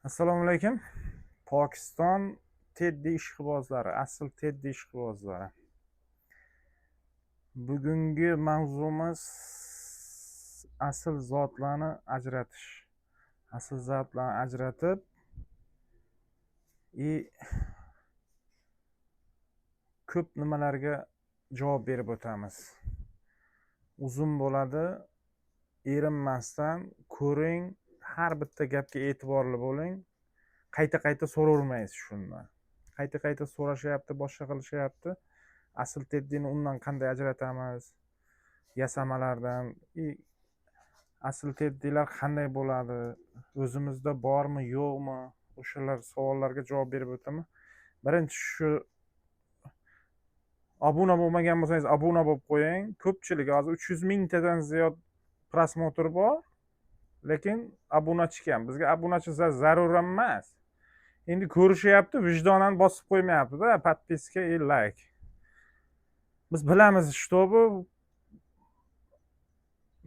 Assalomu alaykum. Pokiston Teddy ishqibozlari, asl Teddy ishqibozlari. Bugungi mavzumiz asl zotlarni ajratish. Asl zotlarni ajratib, ko'p nimalarga javob berib o'tamiz. Uzun bo'ladi, erinmasdan ko'ring, har bitta gapga e'tiborli bo'ling. Qayta-qayta so'ravermaysiz shuni. Qayta-qayta so'rashyapti, boshqa qilishyapti. Asl teddini undan qanday ajratamiz? Yasamalardan. Asl teddilar qanday bo'ladi? O'zimizda bormi, yo'qmi? O'shalar savollarga javob berib o'taman. Birinchi shu obuna bo'lmagan bo'lsangiz, obuna bo'lib qo'ying. Ko'pchilik hozir 300 mingtadan ziyod prosmotr bor, lekin obunachi kam. Bizga obunachi zarur emas. Endi ko'rishyapti, vijdonan bosib qo'ymayapti-da, podpiska и like. Biz bilamiz, что bu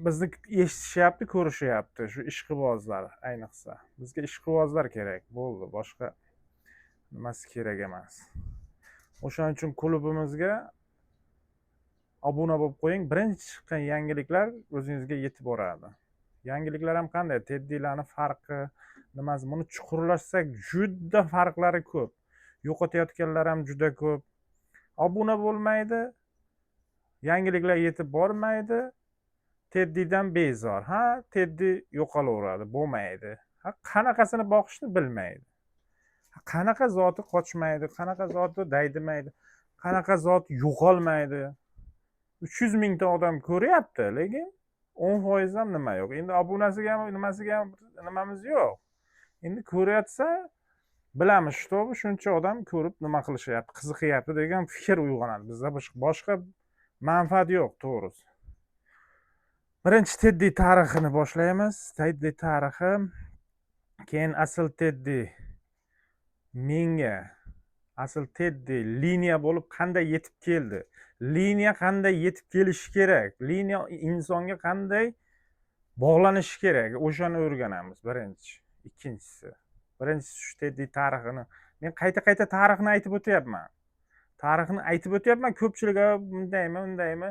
bizni eshitishyapti, ko'rishyapti shu ishqibozlar ayniqsa. Bizga ishqibozlar kerak bo'ldi, boshqa nimasi kerak emas. O'shaning uchun klubimizga obuna bo'lib qo'ying. Birinchi chiqqan yangiliklar o'zingizga yetib boradi. Yangiliklar ham qanday? Teddilarni farqi nimasi? Buni chuqurlashsak juda farqlari ko'p. Yo'qotayotganlar ham juda ko'p. Obuna bo'lmaydi, yangiliklar yetib bormaydi. Teddidan bezor. Ha, Teddi yo'qolaveradi, bo'lmaydi. Ha, qanaqasini boqishni bilmaydi. Qanaqa zoti qochmaydi, qanaqa zoti daydimaydi, qanaqa zot yo'qolmaydi. 300 mingta odam ko'ryapti, lekin 10% ham nima yo'q. Endi obunasiga ham nimasiga ham nimamiz yo'q. Endi ko'ryapsa, bilamiz, что shuncha odam ko'rib nima qilishyapti, qiziqyapti degan fikr uyg'onadi. Bizda boshqa manfaat yo'q, to'g'risi. Birinchi Teddi tarixini boshlaymiz. Teddi tarixi, keyin asl Teddi menga asl Teddi liniya bo'lib qanday yetib keldi? Liniya qanday yetib kelishi kerak? Liniya insonga qanday bog'lanishi kerak? O'shani o'rganamiz birinchi. Ikkinchisi, birinchisi shu Teddi tarixini. Men qayta-qayta tarixni aytib o'tyapman. Ko'pchilik bundaymi?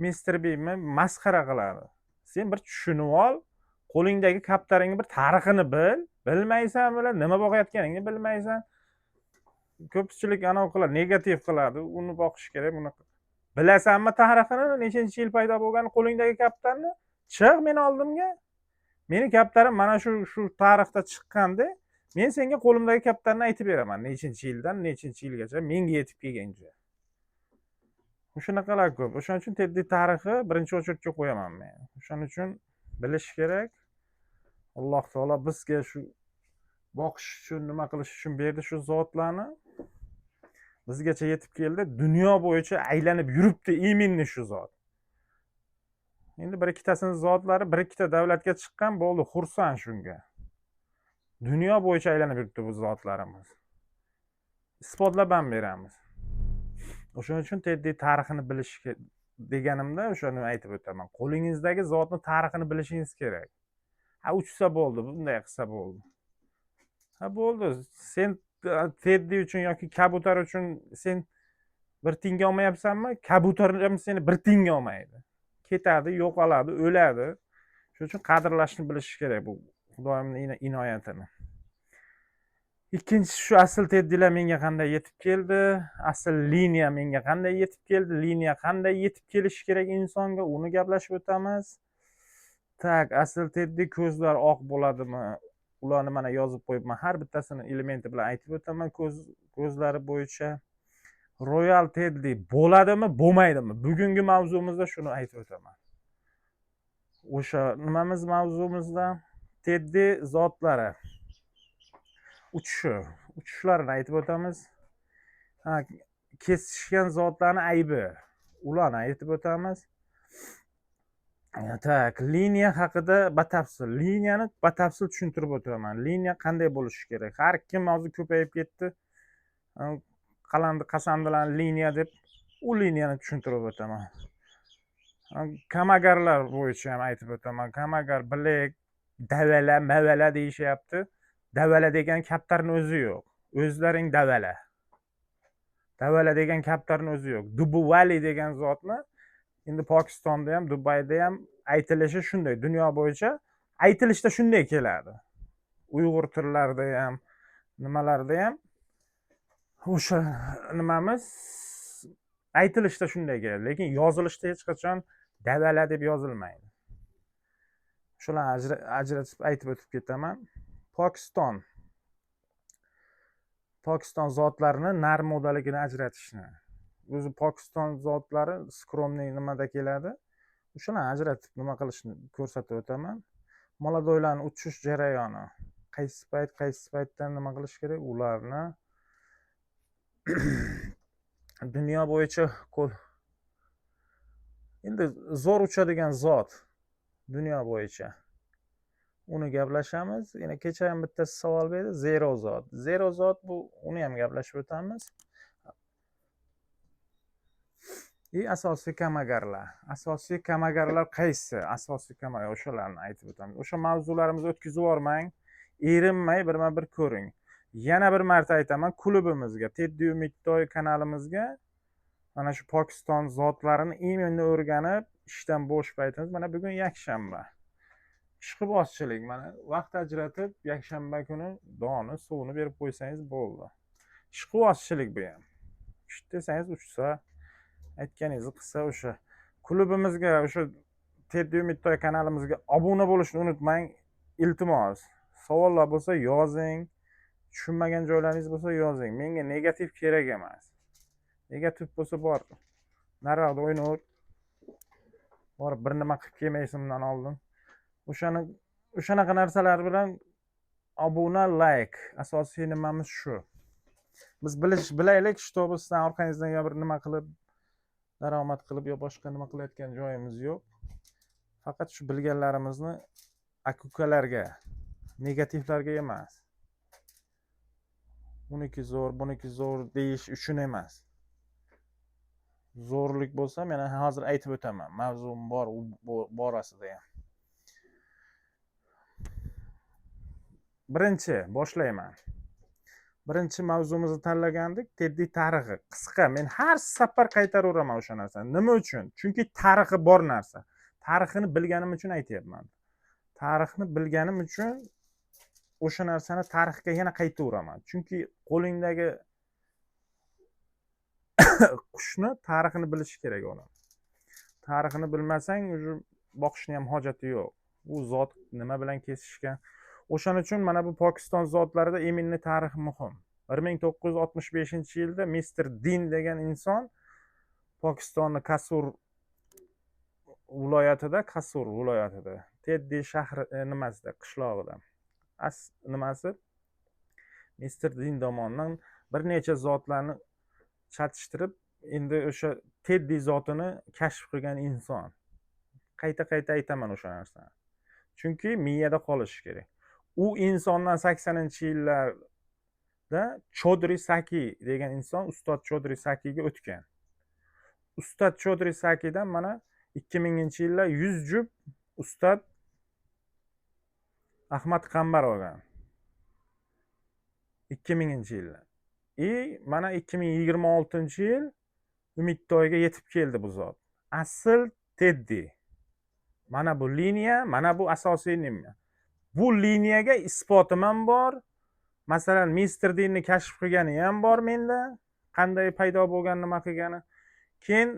Mister Bimi masxara qiladi. Sen bir tushunib ol, qo'lingdagi kaptaringni bir tarixini bil. Bilmaysan, nima boqayotganingni bilmaysan. Ko'pchilik anav qiladi, negativ qiladi. Uni boqish kerak, buni. Bilasanmi tarixini, nechanchi yil paydo bo'lgan qo'lingdagi kaptarni? Chiq men oldimga. Meni kaptarim mana shu tarixda chiqqanda, men senga qo'limdagi kaptarni aytib beraman. Nechanchi yildan nechanchi yilgacha menga yetib kelgancha. Shunaqalar ko'p. O'shaning uchun Teddi tarixi birinchi o'chirtga qo'yaman men. O'shaning uchun bilish kerak. Alloh taolo bizga shu boqish uchun, nima qilish uchun berdi shu zotlarni. Bizgacha yetib keldi. Dunyo bo'yicha aylanib yuribdi iminni shu zot. Endi bir ikkitasini zotlari bir ikkita davlatga chiqqan bo'ldi, xursand shunga. Dunyo bo'yicha aylanib yuribdi bu zotlarimiz. Isbotlab ham beramiz. O'shaning uchun Teddi tarixini bilish deganimda o'shani aytib o'taman. Qo'lingizdagi zotni tarixini bilishingiz kerak. Ha, uchsa bo'ldi, bunday qilsa bo'ldi. Ha, bo'ldi. Sen Teddi uchun yoki kabutar uchun sen bir tinga olmayapsanmi? Kabutar ham seni bir tinga olmaydi. Ketadi, yo'qoladi, o'ladi. Shuning uchun qadrlashni bilish kerak bu Xudoyimning inoyatini. Ikkinchisi shu asl Teddilar menga qanday yetib keldi? Asl liniya menga qanday yetib keldi? Liniya qanday yetib kelishi kerak insonga? Uni gaplashib o'tamiz. Tak, asl Teddi ko'zlar oq bo'ladimi? Ularni mana yozib qo'yibman. Har bittasini elementi bilan aytib o'taman ko'zlari bo'yicha. Royal Teddi bo'ladimi, bo'lmaydimi? Bugungi mavzumizda shuni aytib o'taman. O'sha mavzumizda Teddi zotlari uchishlarini aytib o'tamiz. Kesishgan zotlarning aybi, ularni aytib o'tamiz. Tak, liniya haqida liniyani batafsil tushuntirib o'taman. Liniya qanday bo'lishi kerak? Har kim hozir ko'payib ketdi. Qasandilar liniya deb u liniyani tushuntirib o'taman. Kamagarlar bo'yicha ham aytib o'taman. Kamagar, bilek, davala, mavala deyishyapti. davala degan kaptarning o'zi yo'q. O'zlaring davala. Davala degan kaptarning o'zi yo'q. Dubuvali degan zotni endi Pokistonda ham, Dubayda ham aytilishi shunday. Dunyo bo'yicha aytilishda shunday keladi. Uyg'ur tillarida ham, nimalarda ham o'sha nimamiz aytilishda shunday keladi, lekin yozilishda hech qachon davala deb yozilmaydi. Shularni ajratib aytib o'tib ketaman. Pokiston zotlarini nar modaligini ajratishni. O'zi Pokiston zotlari skromniy nimada keladi. O'shani ajratib nima qilishni ko'rsatib o'taman. Moladoylarning uchish jarayoni qaysi paytdan nima qilish kerak? Ularni dunyo bo'yicha endi zo'r uchadigan zot dunyo bo'yicha. Uni gaplashamiz. Yana kecha ham bittasi savol berdi, zero zot. Zero zot bu uni ham gaplashib o'tamiz. Asosiy kamagarlar. Asosiy kamagarlar qaysi? Asosiy kamagar o'shalarni aytib o'tamiz. O'sha mavzularimizni o'tkazib yormang, erinmay birma-bir ko'ring. Yana bir marta aytaman, klubimizga, Teddy Umidtoy kanalimizga mana shu Pokiston zotlarini imenni o'rganib, ishdan bo'sh paytimiz mana bugun yakshanba. Ishqibozchilik, mana vaqt ajratib yakshanba kuni doni, suvni berib qo'ysangiz bo'ldi. Ishqibozchilik bu ham. Ish desangiz uchsa, aytganingizni qilsa o'sha klubimizga, o'sha Teddy Umidtoy kanalimizga obuna bo'lishni unutmang. Iltimos, savollar bo'lsa yozing, tushunmagan joylaringiz bo'lsa yozing. Menga negativ kerak emas. Negativ bo'lsa bor. Nariroqda o'ynaver. Bor bir nima qilib kelmaysimdan oldin. O'shanaqa narsalar bilan obuna, like, asosiy nimamiz shu. Biz bilaylik, shtobi sizdan orqangizdan yo bir nima qilib daromad qilib yo boshqa nima qilayotgan joyimiz yo'q. Faqat shu bilganlarimizni akukalarga, negativlarga emas. Buniki zo'r, buniki zo'r deyish uchun emas. Zo'rlik bo'lsa, men hozir aytib o'taman. Mavzum bor borasida ham. Birinchi boshlayman. Birinchi mavzumizni tanlagandik, Teddy tarixi. Qisqa, men har safar qaytaraveraman o'sha narsani. Nima uchun? Chunki tarixi bor narsa. Tarixini bilganim uchun aytayapman. Tarixni bilganim uchun o'sha narsani tarixga yana qaytaraveraman. Chunki qo'lingdagi qushni tarixini bilish kerak uni. Tarixini bilmasang, boqishni ham hojati yo'q. U zot nima bilan kesishgan? O'shaning uchun mana bu Pokiston zotlarida eminli tarix muhim. 1965-yilda Mr. Din degan inson Pokistonning Kasur viloyatida, Teddy shahri nimasida, qishlog'ida. Nimasi? Mr. Din tomonidan bir necha zotlarni chatishtirib, endi o'sha Teddy zotini kashf qilgan inson. Qayta aytaman o'sha narsani. Chunki miyada qolishi kerak. U insondan 80-yillarda Chodri Saki degan inson Ustod Chodri Sakiga o'tgan. Ustod Chodri Sakidan mana 2000-yillar 100 jup Ustod Ahmad Qambar olgan. 2000-yillar. Mana 2026-yil Umidtoyga yetib keldi bu zot. Asl Teddy. Mana bu liniya, mana bu asosiy nima. Bu liniyaga isbotim ham bor. Masalan, Mr. Dinni kashf qilgani ham bor menda. Qanday paydo bo'lgan, nima qilgani. Keyin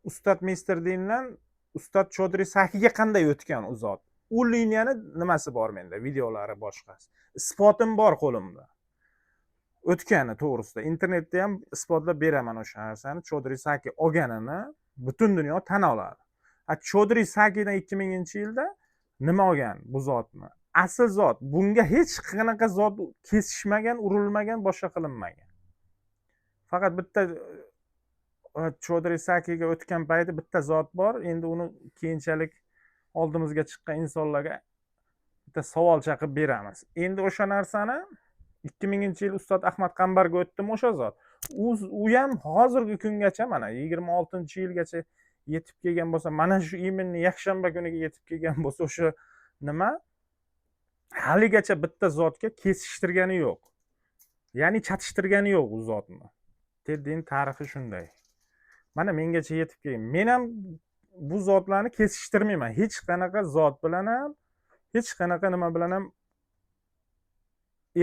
Ustod Mr. Dindan Ustod Chodri Sakiga qanday o'tgan u zot. U liniyani nimasi bor menda, videolari boshqasi. Isbotim bor qo'limda. O'tgani to'g'risida internetda ham isbotlab beraman o'sha narsani. Chodri Saki olganini butun dunyo tan oladi. Chodri Sakidan 2000-yilda nima olgan bu zotni? Asl zot. Bunga hech qanaqa zot kesishmagan, urilmagan, boshqa qilinmagan. Faqat bitta Chodri Sakiga o'tgan payti bitta zot bor. Endi uni keyinchalik oldimizga chiqqan insonlarga bitta savolcha qilib beramiz. Endi o'sha narsani 2000-yil Ustod Ahmad Qambarga o'tdimi o'sha zot. U ham hozirgi kungacha mana 26-yilgacha yetib kelgan bo'lsa, mana shu imenni yakshanba kuniga yetib kelgan bo'lsa, o'sha nima? haligacha bitta zotga kesishtirgani yo'q. Ya'ni chatishtirgani yo'q u zotni. Teddining tarifi shunday. Mana mengacha yetib kelgan. Men ham bu zotlarni kesishtirmayman. Hech qanaqa zot bilan ham, hech qanaqa nima bilan ham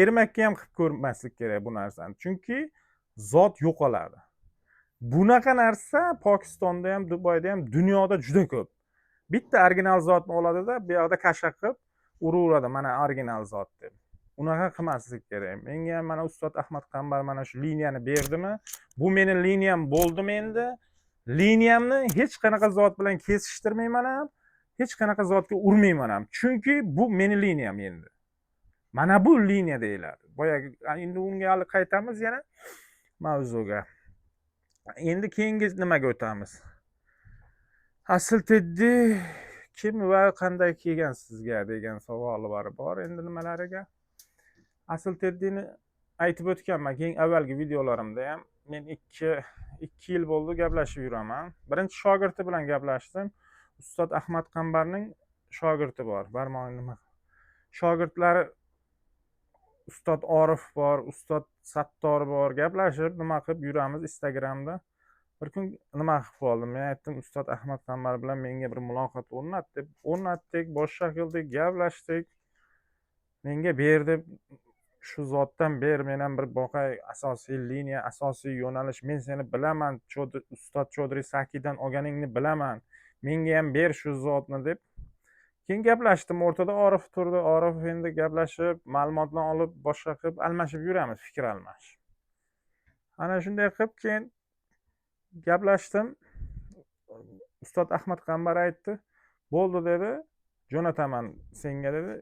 ermakka ham qilib ko'rmaslik kerak bu narsani. Chunki zot yo'qoladi. Bunaqa narsa Pokistonda ham, Dubayda ham, dunyoda juda ko'p. Bitta original zotni oladida, bu yoqda kashaq qilib uraveradi, mana original zot deb. Unaqa qilmaslik kerak. Menga ham mana Ustod Ahmad Qambar mana shu liniyani berdimi? Bu mening liniyam bo'ldimi endi? Liniyamni hech qanaqa zot bilan kesishtirmayman ham, hech qanaqa zotga urmayman ham. Chunki bu mening liniyam endi. Mana bu liniya deyiladi. Boyagi endi unga hali qaytamiz yana mavzuga. Endi keyingi nimaga o'tamiz? Asl Teddi kim va qanday kelgan sizga degan savoli bor. Endi nimalariga? Asl Teddini aytib o'tganman. Keyin avvalgi videolarimda ham men 2 yil bo'ldi gaplashib yuraman. Birinchi shogirdi bilan gaplashdim. Ustod Ahmad Qambarning shogirdi bor. Barmoq nima? Shogirdlari Ustod Orif bor, Ustod Sattor bor. Gaplashib nima qilib yuramiz Instagramda. Bir kun nima qilib qoldim? Men aytdim, Ustod Ahmad Qambar bilan menga bir muloqot o'rnatdik, boshqa qildik, gaplashdik. Menga berdi, shu zotdan ber, men ham bir boqay, asosiy liniya, asosiy yo'nalish. Men seni bilaman, Ustod Chodri Sakidan olganingni bilaman. Menga ham ber shu zotni deb. Keyin gaplashdim, o'rtada Orif turdi. Orif endi gaplashib, ma'lumotlarni olib, boshqa qilib almashib yuramiz, fikr almashib. Ana shunday qilib keyin gaplashdim. Ustod Ahmad Qambar aytdi, bo'ldi dedi, jo'nataman senga dedi.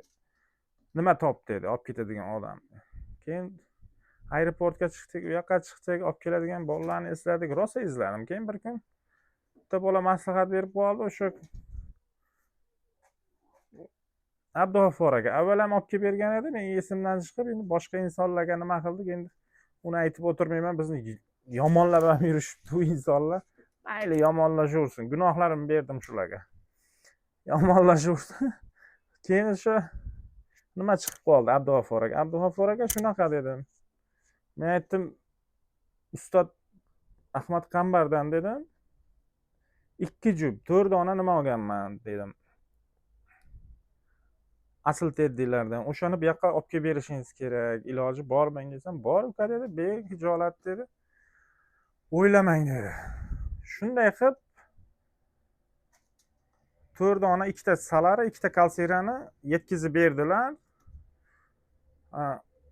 Nima top dedi, olib ketadigan odam. Keyin aeroportga chiqdik, u yoqqa chiqdik, olib keladigan bolalarni esladik, rosa izladim. Keyin bir kun bitta bola maslahat berib qoldi, o'sha Abdug'affor aka avval ham olib kelib bergan edi, men esimdan chiqib, endi boshqa insonlarga nima qildik, endi uni aytib o'tirmayman, bizni yomonlab ham yurishibdi bu insonlar. Mayli yomonlashaversin, gunohlarimni berdim shularga. Yomonlashaversin. Keyin o'sha nima chiqib qoldi Abdug'affor aka. Abdug'affor aka shunaqa dedim. Men aytdim, Ustod Ahmad Qambardan dedim, 2 jup, 4 dona nima olganman dedim. Asl Teddilardan. O'shani bu yoqqa olib kelib berishingiz kerak. Iloji bormi desam, bor uka dedi, behijolat dedi. O'ylamang dedi. Shunday qilib 4 dona, 2 ta salari, 2 ta kalsirani yetkazib berdilar.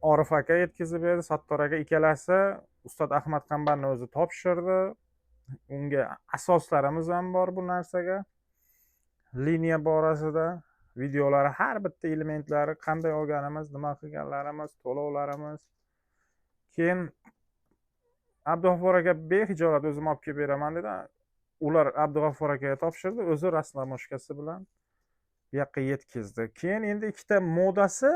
Orif aka yetkazib berdi, Sattor aka ikkalasi Ustod Ahmad Qambarni o'zi topshirdi. Unga asoslarimiz ham bor bu narsaga. Liniya borasida videolari, har bitta elementlari, qanday olganimiz, nima qilganlarimiz, to'lovlarimiz. Keyin Abdug'affor aka behijolat o'zim olib kelib beraman dedi. Ular Abdug'affor akaga topshirdi, o'zi rasnamoshkasi bilan bu yoqqa yetkazdi. Keyin endi ikkita modasi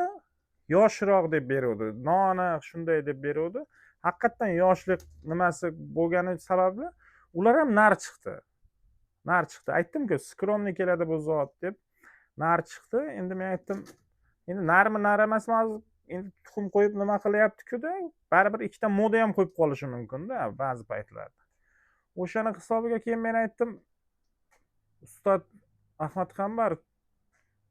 yoshroq deb beruvdi. Noaniq shunday deb beruvdi. Haqiqatan yoshlik nimasi bo'lgani sababli ular ham nar chiqdi. Aytdim-ku, skromniy keladi bu zot deb. Nar chiqdi. Endi men aytdim, endi narmi nar emasmi, endi tuxum qo'yib nima qilyapti-ku-da, baribir ikkita moda ham qo'yib qolishi mumkin-da ba'zi paytlarda. O'shani hisobiga keyin men aytdim, Ustod Ahmad Qambar,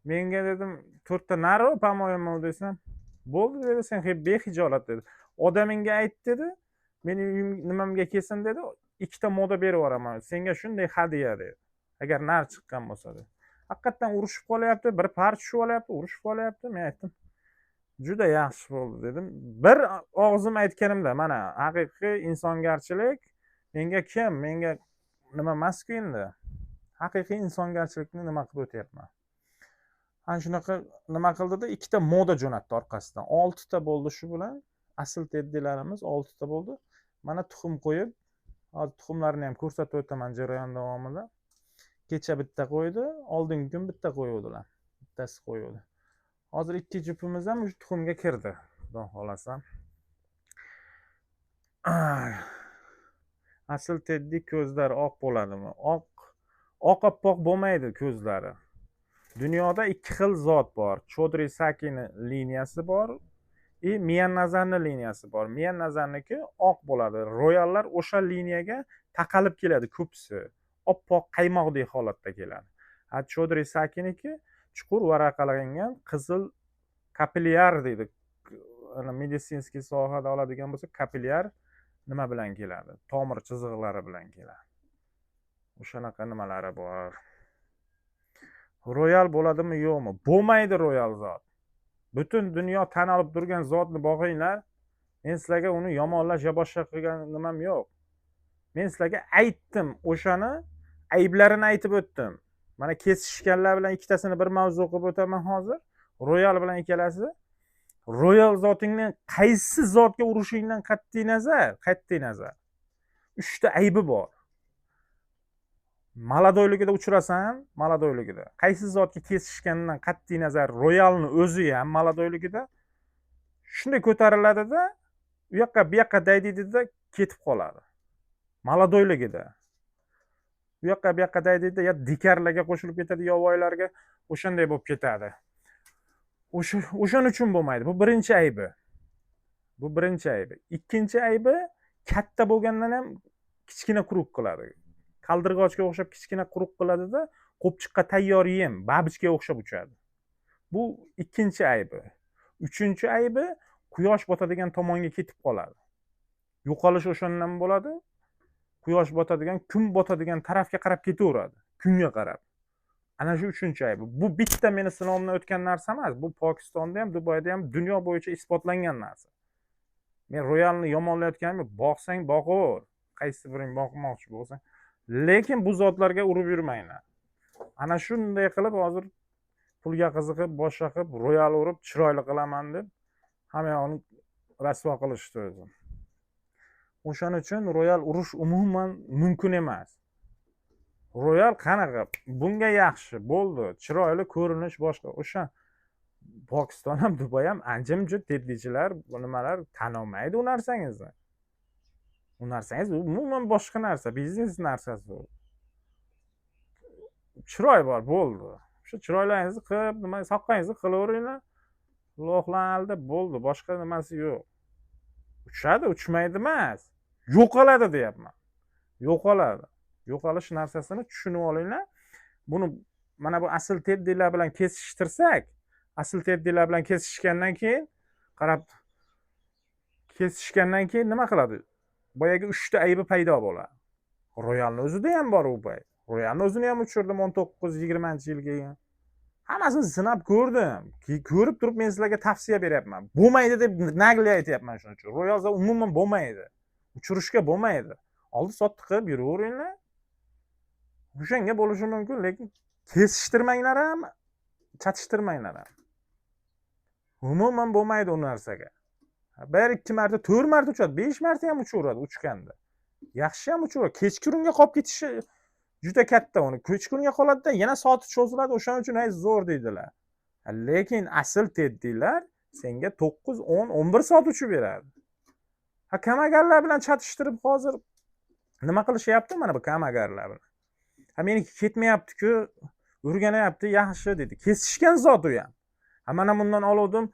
menga dedim 4 ta nar pamoyim desam, bo'ldi dedi, sen behijolat dedi. Odamingga ayt dedi, meni nimamga kelsin dedi, 2 ta moda berib yuboraman. Senga shunday hadiya dedi. Agar nar chiqqan bo'lsa dedi. Haqiqatan urushib qolyapti, bir par tushib olyapti, urushib qolyapti. Men aytdim, juda yaxshi bo'ldi dedim. Bir og'zim aytganimda, mana haqiqiy insongarchilik menga nima emas-ku endi. Haqiqiy insongarchilikni nima qilib o'tyapman. Ana shunaqa nima qildida, 2 ta moda jo'natdi orqasidan. 6 ta bo'ldi shu bilan. Asl Teddilarimiz 6 ta bo'ldi. Mana tuxum qo'yib, hozir tuxumlarni ham ko'rsatib o'taman jarayon davomida. Kecha bitta qo'ydi, oldingi kun bitta qo'yuvdilar. Bittasi qo'yuvdi. Hozir 2 jupimiz ham shu tuxumga kirdi, xudo xolasa. Asl Teddi ko'zlari oq bo'ladimi? Oq oppoq bo'lmaydi ko'zlari. Dunyoda ikki xil zot bor. Chodri Sakini liniyasi bor, Miyan Nazarni liniyasi bor. Miyan Nazarniki oq bo'ladi. Royallar o'sha liniyaga taqalib keladi ko'pisi. Oppoq qaymoqdek holatda keladi. Chodri Sakiniki chuqur varaqalangan qizil kapillyar deydi. Meditsinskiy sohada oladigan bo'lsa, kapillyar nima bilan keladi? Tomir chiziqlari bilan keladi. O'shanaqa nimalari bor. Royal bo'ladimi, yo'qmi? Bo'lmaydi royal zot. Butun dunyo tan olib turgan zotni boqinglar. Men sizlarga uni yomonlash yo boshqa qilgan nimam yo'q. Men sizlarga aytdim, o'shani ayblarini aytib o'tdim. Mana kesishganlar bilan ikkitasini bir mavzu qilib o'taman hozir. Royal bilan ikkalasi. Royal zotingni qaysi zotga urushingdan qat'iy nazar, 3 ta aybi bor. Maladoyligida uchrasan, maladoyligida. Qaysi zotga kesishgandan qat'iy nazar, royalni o'zi ham maladoyligida shunday ko'tariladida, u yoqqa bu yoqqa daydida ketib qoladi. Maladoyligida. Bu yoqqa bu yoqqa daydida ya dikarlarga qo'shilib ketadi, yovoylarga o'shanday bo'lib ketadi. O'shaning uchun bo'lmaydi. Bu birinchi aybi. Ikkinchi aybi, katta bo'lgandan ham kichkina quruq qiladi. Qaldirg'ochga o'xshab kichkina quruq qiladida, qo'pchiqqa tayyor yem, babichga o'xshab uchadi. Bu ikkinchi aybi. Uchinchi aybi, quyosh botadigan tomonga ketib qoladi. Yo'qolish o'shandan bo'ladi. Quyosh botadigan, kun botadigan tarafga qarab ketaveradi. Kunga qarab. Ana shu uchinchi aybi. Bu bitta meni sinovimdan o'tgan narsa emas. Bu Pokistonda ham, Dubayda ham dunyo bo'yicha isbotlangan narsa. Men royalni yomonlayotganim, boqsang boqaver. Qaysi biring boqmoqchi bo'lsang. Lekin bu zotlarga urib yurmanglar. Ana shunday qilib hozir pulga qiziqib, boshqa qilib, royal urib, chiroyli qilaman deb hamma yoqni rasvo qilishdi o'zi. O'shaning uchun royal urush umuman mumkin emas. Royal qanaqa? Bunga yaxshi, bo'ldi, chiroyli ko'rinish boshqa. O'sha Pokiston ham, Dubay ham anjim-jut teddichilar, nimalar tan olmaydi u narsangizni. U narsangiz umuman boshqa narsa, biznes narsasi u. Chiroy bor, bo'ldi. O'sha chiroylaringizni qilib, nima soqqangizni qilaveringlar. Lo'qlanaldi, bo'ldi, boshqa nimasi yo'q. Uchadi, uchmaydi emas. Yo'qoladi deyapman. Yo'qoladi. Yo'qolish narsasini tushunib olinglar. Buni mana bu asl teddilar bilan kesishtirsak, asl teddilar bilan kesishgandan keyin qarab kesishgandan keyin nima qiladi? Boyaga 3 ta aybi paydo bo'ladi. Royalni o'zida ham bor u payt. Royalni o'zini ham uchirdim 19-20-yilga. Hammasini sinab ko'rdim. Ko'rib turib men sizlarga tavsiya beryapman. Bo'lmaydi deb nagli aytyapman shuning uchun. Royalda umuman bo'lmaydi. Uchirishga bo'lmaydi. Oldi sotdi qilib yuraveringlar. O'shanga bo'lishi mumkin, lekin kesishtirmanglar ham, chatishtirmanglar ham. Umuman bo'lmaydi u narsaga. Bir 2 marta, 4 marta uchadi, 5 marta ham uchaveradi uchganda. Yaxshi ham uchaveradi. Kechqurunga qolib ketishi juda katta uni. Kechqurunga qoladida yana soati cho'ziladi, o'shaning uchun ay zo'r deydilar. Lekin asl teddilar senga 9, 10, 11 soat uchib beradi. Kamagarlar bilan chatishtirib hozir nima qilishyapti mana bu kamagarlar bilan. Meniki ketmayapti-ku, o'rganyapti, yaxshi dedi. Kesishgan zot u ham. Mana bundan oldim.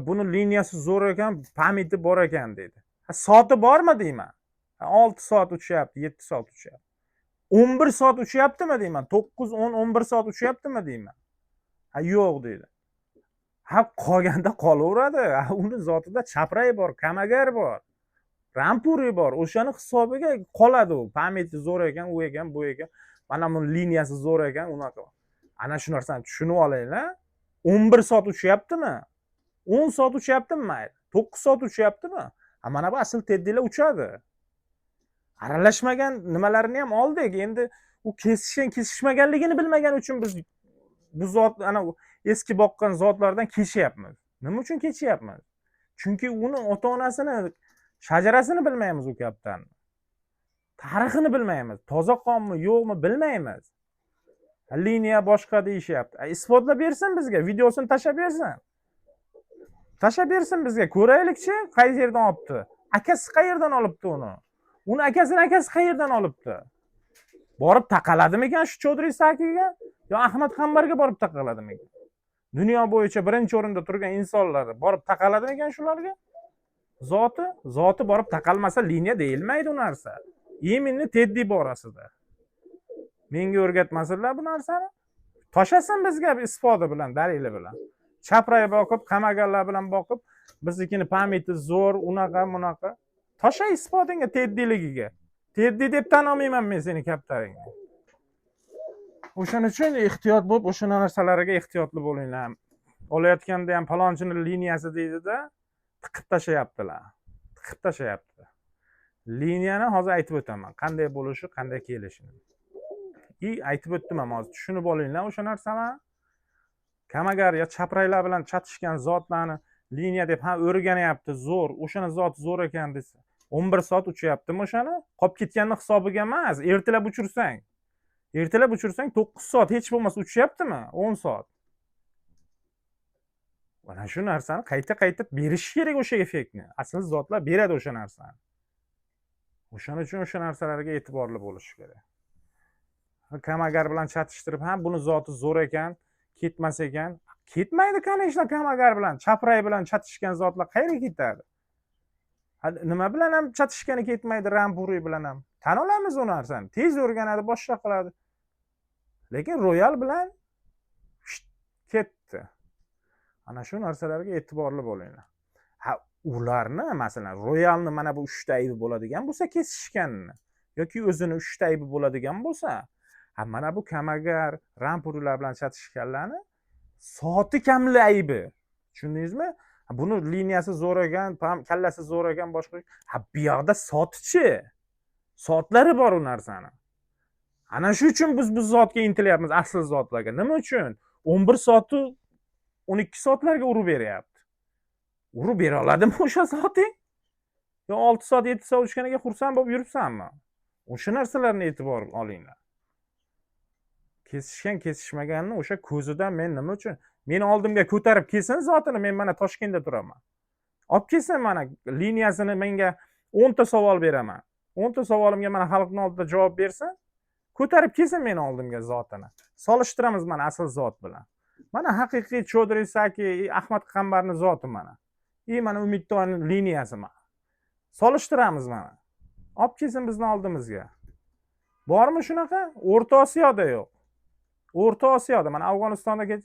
Buni liniyasi zo'r ekan, pameti bor ekan dedi. Soati bormi deyman? 6 soat uchyapti, 7 soat uchyapti. 11 soat uchyaptimi deyman? 9, 10, 11 soat uchyaptimi deyman? Yo'q dedi. Qolganda qolaveradi. Uni zotida chapray bor, kamagar bor. Rampuri bor. O'shani hisobiga qoladi u. Pameti zo'r ekan, u ekan, bu ekan. Mana buni liniyasi zo'r ekan, unaqa. Ana shu narsani tushunib olinglar. 11 soat uchyaptimi? 10 soat uchyaptimi mayli? 9 soat uchyaptimi? Mana bu asl teddilar uchadi. Aralashmagan nimalarini ham oldik. Endi u kesishmaganligini bilmagan uchun biz bu zot ana eski boqqan zotlardan keshyapmiz. Nima uchun keshyapmiz? Chunki uni ota-onasini, shajarasini bilmaymiz u kaptan. Tarixini bilmaymiz. Toza qonmi, yo'qmi bilmaymiz. Liniya boshqa deyishyapti. Isbotlab bersin bizga, videosini tashab bersin. Tashab bersin bizga, ko'raylikchi, qayerdan olibdi? Akasi qayerdan olibdi uni? Uni akasi qayerdan olibdi? Borib taqaladimi ekan shu Chodri Sakiga? Yo Ahmad Qambarga borib taqaladimi? Dunyo bo'yicha birinchi o'rinda turgan insonlar borib taqaladimi ekan shularga? Zoti borib taqalmasa liniya deyilmaydi u narsa. Именно Teddy borasida. Menga o'rgatmasinlar bu narsani. Toshasin bizga isboti bilan, dalili bilan. Chaprayib boqib, qamaganlar bilan boqib, biznikini pamyati zo'r, unaqa. Tosha isbotingga Teddyligiga. Teddy deb tan olmayman men seni kaptaringni. O'shaning uchun ehtiyot bo'lib, o'sha narsalarga ehtiyotli bo'linglar. Olayotganda ham palonchini liniyasi deydi-da, tiqib tashayaptilar. Tiqib tashayapti. Liniyani hozir aytib o'taman. Qanday bo'lishi, qanday kelishini. Aytib o'tdim ham hozir. Tushunib olinglar o'sha narsani. Kamagar yo chapraylar bilan chatishgan zotlarni liniya deb o'rganyapti, zo'r. O'shani zot zo'r ekan desa, 11 soat uchyaptimi o'shani? Qolib ketganni hisobiga emas, ertalab uchursang. Ertalab uchursang 9 soat hech bo'lmasa uchyaptimi? 10 soat. Mana shu narsani qayta berish kerak o'sha effektni. Asl zotlar beradi o'sha narsani. O'shaning uchun o'sha narsalarga e'tiborli bo'lish kerak. Kamagar bilan chatishtirib, buni zoti zo'r ekan, ketmas ekan. Ketmaydi конечно Kamagar bilan, Chapray bilan chatishgan zotlar qayerga ketadi? Nima bilan ham chatishgani ketmaydi, Rampuri bilan ham. Tan olamiz u narsani. Tez o'rganadi, boshqa qiladi. Lekin Royal bilan ketdi. Ana shu narsalarga e'tiborli bo'linglar. Ularni masalan Royalni mana bu 3 ta aybi bo'ladigan bo'lsa kesishganni yoki o'zini 3 ta aybi bo'ladigan bo'lsa, mana bu Kamagar, Rampurilar bilan chatishganlarni soati kamli aybi. Tushundingizmi? Buni liniyasi zo'r ekan, kallasi zo'r ekan, boshqa. Bu yoqda sotichi. Soatlari bor u narsani. Ana shu uchun biz bu zotga intilyapmiz, asl zotlarga. Nima uchun? 11 soatni 12 soatlarga urib beryapti. Urib bera oladimi o'sha soating? Yo 6 soat, 7 soat uchganiga xursand bo'lib yuribsanmi? O'sha narsalarni e'tibor olinglar. Kesishgan kesishmaganni o'sha ko'zidan men nima uchun? Meni oldimga ko'tarib kelsin zotini, men mana Toshkentda turaman. Olib kelsin mana liniyasini menga 10 ta savol beraman. 10 ta savolimga mana xalqning oldida javob bersin. Ko'tarib kelsin meni oldimga zotini. Solishtiramiz mana asl zot bilan. Mana haqiqiy Chodri Saki, Ahmad Qambarning zoti mana. Mana Umidtorning liniyasi mana. Solishtiramiz mana. Olib kelsin bizning oldimizga. Bormi shunaqa? O'rta Osiyoda yo'q. O'rta Osiyoda mana Afg'onistonda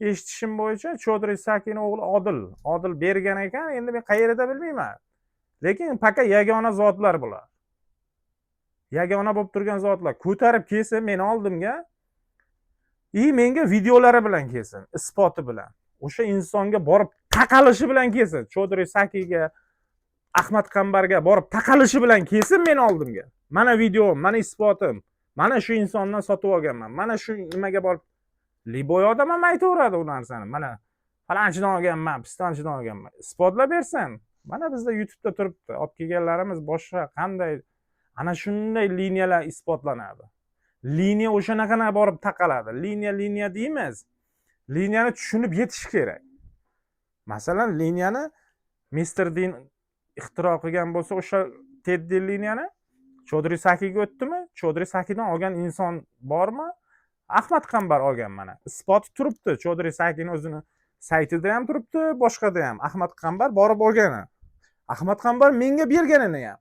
eshitishim bo'yicha Chodri Sakining o'g'li Odil bergan ekan, endi men qayerda bilmayman. Lekin faqat yagona zotlar bular. Yagona bo'lib turgan zotlar ko'tarib kelsin meni oldimga. Menga videolari bilan kelsin, isboti bilan. O'sha insonga borib taqalishi bilan kelsin. Chodri Sakiga, Ahmad Qambarga borib taqalishi bilan kelsin meni oldimga. Mana videom, mana isbotim. Mana shu insondan sotib olganman. Mana shu nimaga borib liboy odam ham aytaveradi u narsani. Mana falonchidan olganman, pistonchidan olganman. Isbotlab bersin. Mana bizda YouTube'da turibdi. Olib kelganlarimiz boshqa qanday ana shunday liniyalar isbotlanadi. Liniya o'shanaqana borib taqaladi. Liniya deymiz. Liniyani tushunib yetish kerak. Masalan, liniyani Mr. Dean ixtiro qilgan bo'lsa, o'sha Teddy liniyani Chodri Sakiga o'tdimi? Chodri Sakidan olgan inson bormi? Ahmad Qambar olgan mana. Isboti turibdi. Chodri Sakining o'zini saytida ham turibdi, boshqada ham. Ahmad Qambar borib olgan. Ahmad Qambar menga berganini ham.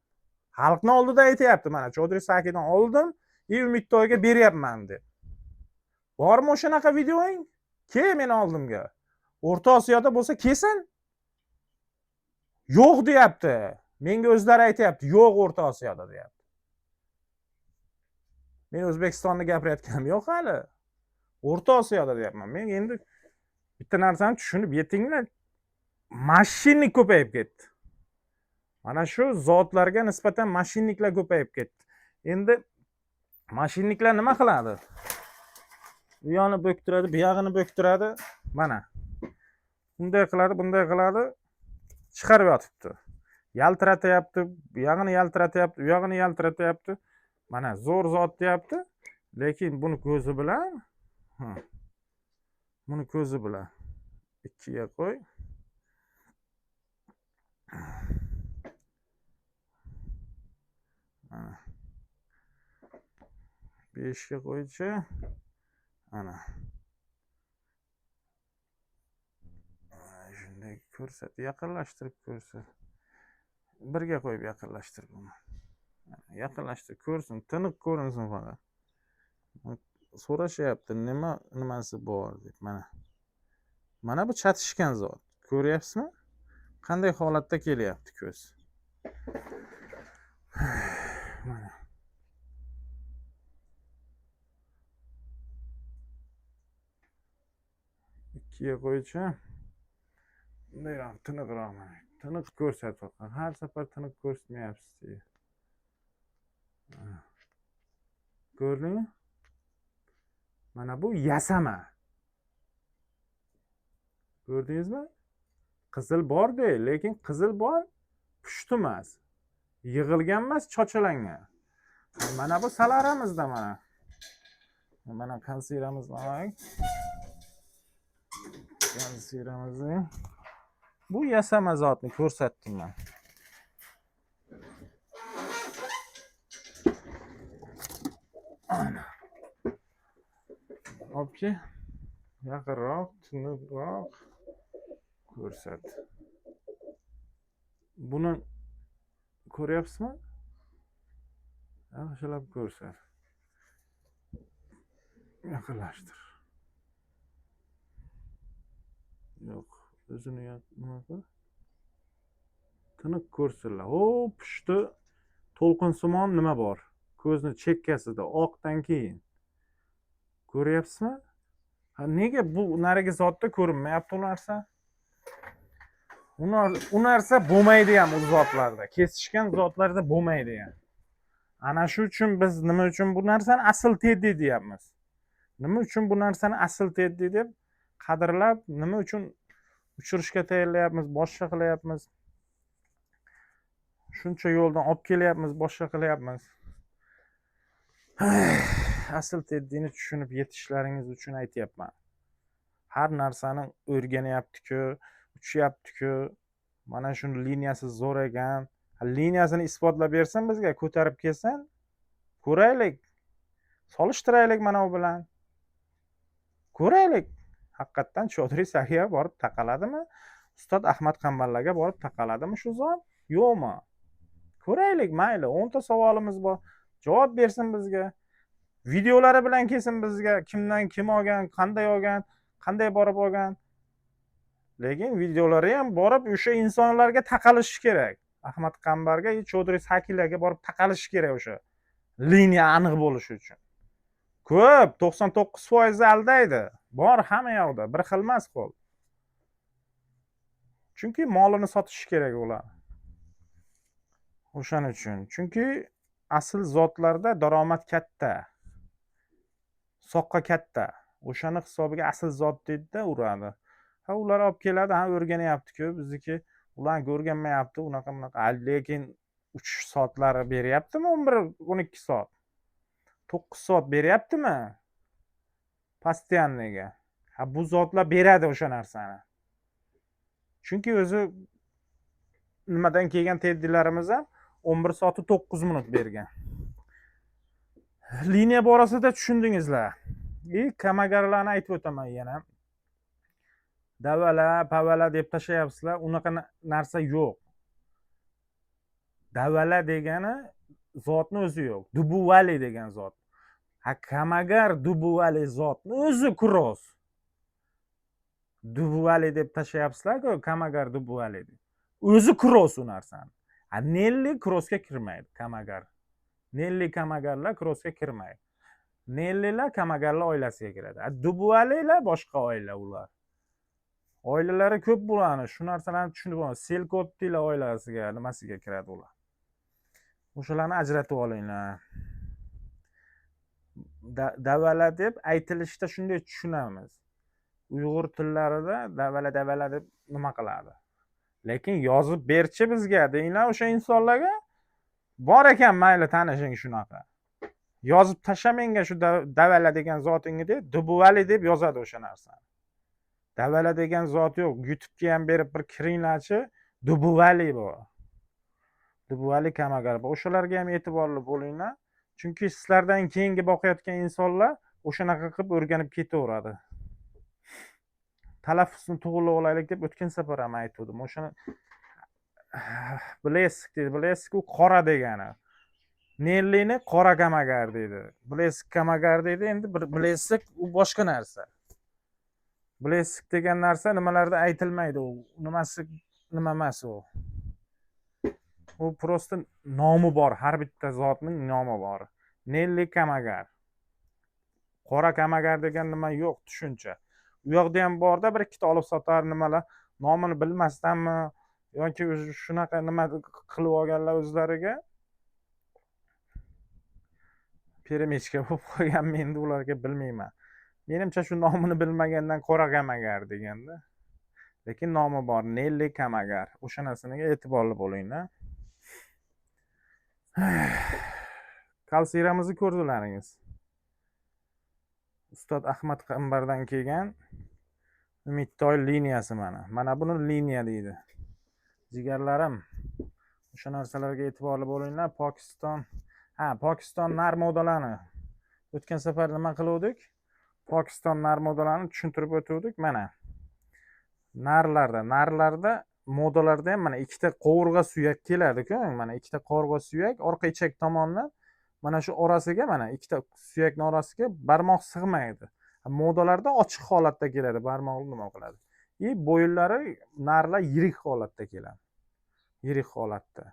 Xalqning oldida aytayapti mana. Chodri Sakidan oldim, Umidtorga beryapman deb. Bormi o'shanaqa videoing? Kel meni oldimga. O'rta Osiyoda bo'lsa kelsin. Yo'q deyapti. Menga o'zlari aytayapti, yo'q O'rta Osiyoda deyapti. Men O'zbekistonni gapirayotganim yo'q hali. O'rta Osiyoda deyapman. Men endi bitta narsani tushunib yetinglar. Mashinnik ko'payib ketdi. Mana shu zotlarga nisbatan mashinniklar ko'payib ketdi. Endi mashinniklar nima qiladi? Bu yog'ini bo'ktiradi, bu yog'ini bo'ktiradi. Mana. Bunday qiladi. Chiqarib yotibdi. Yaltiratyapti, bu yog'ini yaltiratyapti, u yog'ini yaltiratyapti. Mana zo'r zot deyapti. Lekin buni ko'zi bilan, buni ko'zi bilan 2 ga qo'y. Mana 5 ga qo'ychi. Ana. Shunday ko'rsat, yaqinlashtirib ko'rsat. Birga qo'yib yaqinlashtir buni. Yaqinlashtir, ko'rsin, tiniq ko'rinsin faqat. So'rashyapti, nimasi bor deb. Mana bu chatishgan zot. Ko'ryapsizmi? Qanday holatda kelyapti ko'z. Mana. Ikkiga qo'ychi. Bunday tiniqroq mana. Tiniq ko'rsat faqat. Har safar tiniq ko'rsatmayapsiz. Ko'rdingmi? Mana bu yasama. Ko'rdingizmi? Qizil bor-da, lekin qizil bor pushti emas. Yig'ilgan emas, chochalangan. Mana bu salaramizda mana. Mana konservamiz bor. Konservamizni. Bu yasama zotni ko'rsatdim men. Obki, yaqinroq, tiniqroq ko'rsat. Buni ko'ryapsizmi? Yaxshilab ko'rsat. Yaqinlashtir. Yo'q, o'zini nima qil? Tiniq ko'rsinlar. Hop, pushti to'lqinsimon nima bor? Ko'zni chekkasida oqdan keyin. Ko'ryapsizmi? Nega bu narigi zotda ko'rinmayapti u narsa? U narsa bo'lmaydi ham u zotlarda. Kesishgan zotlarda bo'lmaydi ham. Ana shu uchun biz nima uchun bu narsani asl teddi deyapmiz? Nima uchun bu narsani asl teddi deb qadrlab, nima uchun uchirishga tayyorlayapmiz, boshqa qilyapmiz? Shuncha yo'ldan olib kelyapmiz, boshqa qilyapmiz. Asl teddini tushunib yetishlaringiz uchun aytyapman. Har narsani o'rganyapti-ku, uchyapti-ku. Mana shuni liniyasi zo'r ekan. Liniyasini isbotlab bersin bizga, ko'tarib kelsin. Ko'raylik. Solishtiraylik mana u bilan. Ko'raylik. Haqiqatan Chodiriy sahiya borib taqaladimi? Ustod Ahmad Qambarlarga borib taqaladimi shu zot? Yo'qmi? Ko'raylik, mayli. 10 ta savolimiz bor. Javob bersin bizga. Videolari bilan kelsin bizga. Kimdan kim olgan, qanday olgan, qanday borib olgan. Lekin videolari ham borib o'sha insonlarga taqalishi kerak. Ahmad Qambarga, Chodiriy sakiylarga borib taqalishi kerak o'sha. Liniya aniq bo'lishi uchun. Ko'p, 99% aldaydi. Bor hamma yoqda, bir xil emas qo'l. Chunki molini sotish kerak ular. O'shaning uchun. Chunki asl zotlarda daromad katta. Soqqa katta. O'shani hisobiga asl zot deydi-da uradi. Ular olib keladi, o'rganyapti-ku, bizniki ular o'rganmayapti, unaqa. Lekin uchish soatlari beryaptimi? 11-12 soat. 9 soat beryaptimi? Postoyanniga. Bu zotlar beradi o'sha narsani. Chunki o'zi nimadan kelgan teddilarimiz ham 11 soat 9 minut bergan. Liniya borasida tushundingizlar. Kamagarlarni aytib o'taman yana. Davala, pavala deb tashlayapsizlar, unaqa narsa yo'q. Davala degani zotni o'zi yo'q. Dubuvali degan zot. Kamagar Dubuvali zotni o'zi cross. Dubuvali deb tashlayapsizlar-ku, Kamagar Dubuvali deb. O'zi cross u narsani. Nelli crossga kirmaydi, Kamagar. Nelli Kamagarlar crossga kirmaydi. Nellilar Kamagarlar oilasiga kiradi. Dubuvalilar boshqa oila ular. Oilalari ko'p bo'ladi. Shu narsalarni tushunib olasiz. Selkottilar oilasiga, nimasiga kiradi ular. O'shalarni ajratib olinglar. Davala deb aytilishda shunday tushunamiz. Uyg'ur tillarida davala deb nima qiladi. Lekin yozib berchi bizga deinglar o'sha insonlarga. Bor ekan, mayli tanishing shunaqa. Yozib tashamangga shu davala degan zotingni deb, Dubuvali deb yozadi o'sha narsani. Davala degan zot yo'q. YouTube'ga ham berib bir kiringlarchi, Dubuvali bor. Dubuvali Kamagar bor. O'shalarga ham e'tiborli bo'linglar. Chunki sizlardan keyingi boqayotgan insonlar o'shanaqa qilib o'rganib ketaveradi. Talaffuzini to'g'rilab olaylik deb o'tgan safar ham aytgandim. O'shani Blesk deydi. Blesk u qora degani. Nellini qora kamagar deydi. Blesk kamagar deydi. Endi Blesk u boshqa narsa. Blesk degan narsa nimalarda aytilmaydi u. Nimasi nima emas u. U prosta nomi bor. Har bitta zotning nomi bor. Nelli kamagar. Qora kamagar degan nima yo'q, tushuncha. U yoqda ham borda bir ikkita olib sotar nimalar nomini bilmasdanmi yoki o'zi shunaqa nima qilib olganlar o'zlariga peremechka bo'lib qolganmi endi ularga bilmayman. Menimcha shu nomini bilmagandan qora kamagar deganda. Lekin nomi bor, Nelli kamagar. O'sha narsaga e'tiborli bo'linglar. Kalsiramizni ko'rdilaringiz. Ustod Ahmad Qambardan kelgan Umidtoy liniyasi mana. Mana buni liniya deydi. Jigarlarim, o'sha narsalarga e'tiborli bo'linglar. Pokiston nar modalarini o'tgan safar nima qiluvdik? Pokiston nar modalarini tushuntirib o'tuvdik. Mana narlarda modalarda ham mana ikkita qovurg'a suyak keladi-ku. Mana ikkita qovurg'a suyak orqa ichak tomondan mana shu orasiga mana ikkita suyakning orasiga barmoq sig'maydi. Modalarda ochiq holatda keladi, barmoqni nima qiladi? Bo'yinlari narlar yirik holatda keladi. Yirik holatda.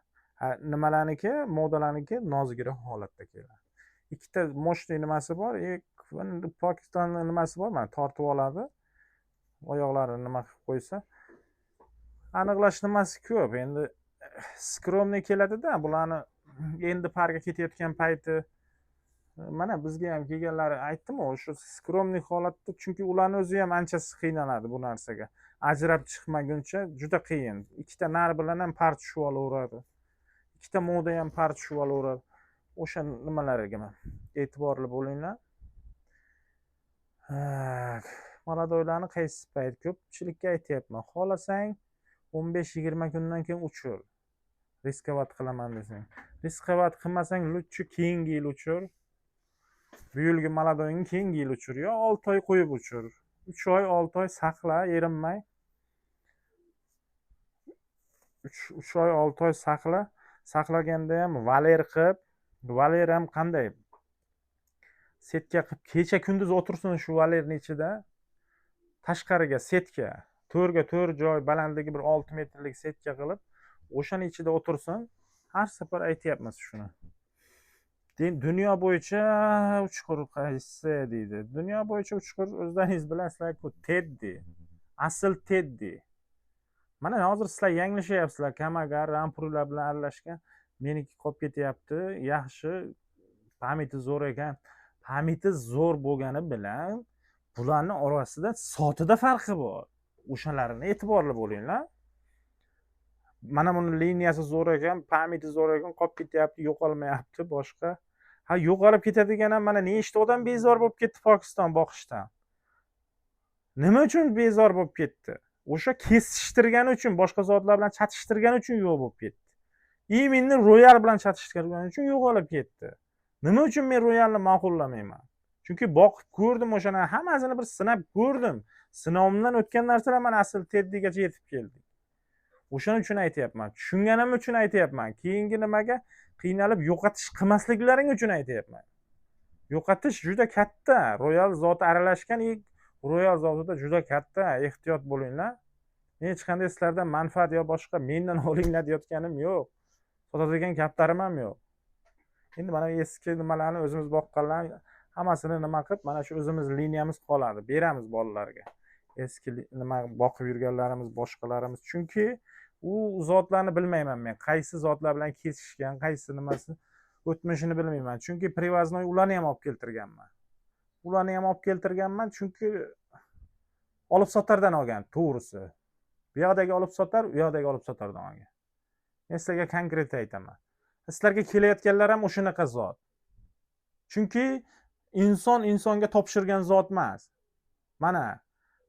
Nimalarniki, modalarniki nozikroq holatda keladi. Ikkita moshli nimasi bor, Pokistonning nimasi bor, mana tortib oladi. Oyoqlarini nima qilib qo'ysa, aniqlash nimasi ko'p. Endi skromniy keladi-da, bularni endi parga ketayotgan payti mana bizga ham kelganlari aytdim o'sha skromniy holatda, chunki ularning o'zi ham anchasi qiynaladi bu narsaga. Ajrab chiqmaguncha juda qiyin. Ikkita nar bilan ham par tushib olaveradi. Ikkita moda ham par tushib olaveradi. O'sha nimalarga e'tiborli bo'linglar. Maladoylarni qaysi payt ko'pchilikka aytayapman. Xohlasang 15-20 kundan keyin uchur. Riskovat qilaman desang. Riskovat qilmasang lutchi keyingi yil uchur. Bu yilgi maladoyingni keyingi yil uchur. Yo 6 oy qo'yib uchur. 3 oy, 6 oy saqla, erinmay. 3 oy, 6 oy saqla. Saqlaganda ham valer qilib, valer ham qanday? Setka qilib kecha kunduz o'tursin shu valerning ichida. Tashqariga setka, 4 joy balandligi bir 6 metrlik setka qilib, o'shaning ichida o'tursin. Har safar aytayapmiz shuni. Dunyo bo'yicha uchqur qaysi deydi. Dunyo bo'yicha uchqur o'zlaringiz bilasizlar-ku, Teddy. Asl Teddy. Mana hozir sizlar yanglishyapsizlar, kamagar, rampurlar bilan aralashgan. Meniki qolib ketyapti. Yaxshi, pamiti zo'r ekan. Pamiti zo'r bo'lgani bilan bularning orasida sotida farqi bor. O'shalarini e'tiborli bo'linglar. Mana buni liniyasi zo'r ekan, pamiti zo'r ekan, qolib ketyapti, yo'qolmayapti, boshqa. Yo'qolib ketadigan ham mana nechta odam bezor bo'lib ketdi Pokiston boqishdan. Nima uchun bezor bo'lib ketdi? O'sha kesishtirgani uchun, boshqa zotlar bilan chatishtirgani uchun yo'q bo'lib ketdi. Iminni royal bilan chatishtirgani uchun yo'qolib ketdi. Nima uchun men royalni ma'qullamayman? Chunki boqib ko'rdim, o'shani hammasini bir sinab ko'rdim. Sinovimdan o'tgan narsalar mana asl Teddygacha yetib keldi. O'shaning uchun aytayapman. Tushunganim uchun aytayapman. Keyingi nimaga qiynalib yo'qotish qilmasliklaring uchun aytayapman. Yo'qotish juda katta. Royal zoti aralashgan, royal zotida juda katta. Ehtiyot bo'linglar. Hech qanday sizlardan manfaat yo boshqa mendan olinglar deyotganim yo'q. Sotadigan kaptarim ham yo'q. Endi mana eski nimalarni o'zimiz boqqanlar hammasini nima qilib, mana shu o'zimiz liniyamiz qoladi. Beramiz bolalarga. Eski nima boqib yurganlarimiz, boshqalarimiz. Chunki u zotlarni bilmayman men. Qaysi zotlar bilan kesishgan, qaysi nimasi o'tmishini bilmayman. Chunki privoznoy ularni ham olib keltirganman. Chunki olib sotardan olgan, to'g'risi. Bu yoqdagi olib sotar, u yoqdagi olib sotardan olgan. Men sizlarga konkret aytaman. Sizlarga kelayotganlar ham o'shanaqa zot. Chunki inson insonga topshirgan zot emas. Mana